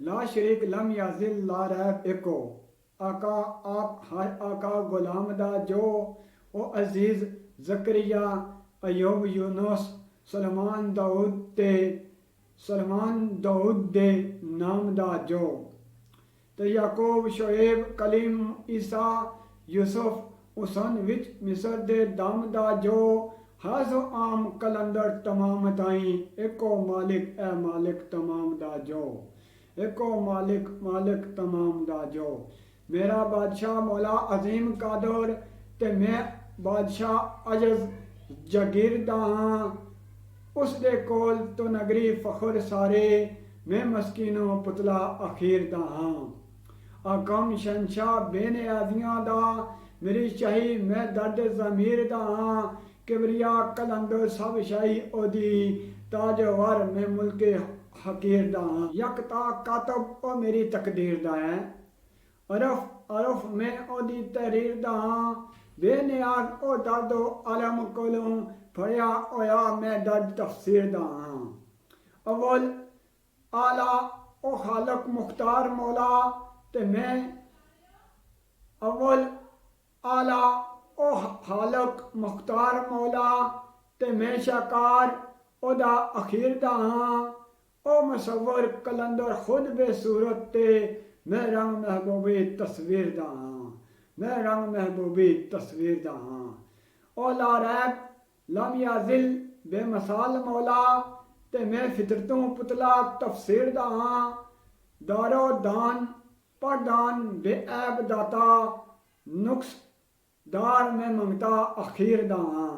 لا شریک لم یزل لا ریب ایکو آقا آپ ہر آقا غلام دا جو او عزیز زکریا ایوب یونس سلمان داؤد دے نام دا جو تے یعقوب شعیب کلیم عیسیٰ یوسف حسن وچ مصر دے دم دا جو حاض و عام کلندر تمام تائیں ایکو مالک اے مالک تمام دا جو ایکو مالک مالک تمام دا جو میرا بادشاہ مولا عظیم قادر تے میں بادشاہ عجز جاگیردہ ہاں اس دے کول تو نگری فخر سارے میں مسکینوں پتلا اخیر دا ہاں آکم شنشاہ بے نیازیاں دا میری شاہی میں درد ضمیر دا ہاں کبریا کلندر سب شاہی او دی تاج ور میں ملک حقیر دا ہاں یکتا کاتب او میری تقدیر دا ہے عرف میں او دی تحریر دا ہاں بے نیاز او درد و علم کولوں پھڑیا ہویا میں درد تفسیر دا ہاں اول آلہ او خالق مختار مولا تے میں اول آلہ او خالق مختار مولا تے میں شکار او دا اخیر دا ہاں او مصور کلندر خود بے صورت تے میں رنگ محبوبی تصویر دا ہاں میں رنگ محبوبی تصویر دا ہاں او لا ریب لم یزل بے مثال مولا تے میں فطرتوں پتلا تفسیر دا ہاں دارو دان پردان بے عیب داتا نقص دار میں منگتا اخیر دا ہاں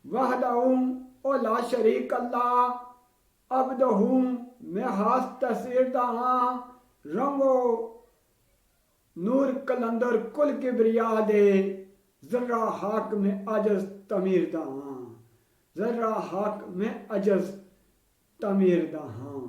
وحدہم او لا شریک اللہ عبدہم میں ہاس تصویر دا ہاں رنگو نور کلندر کل کبریا دے ذرہ حق میں عجز تعمیر دا ہاں ذرہ حق میں عجز تعمیر دا ہاں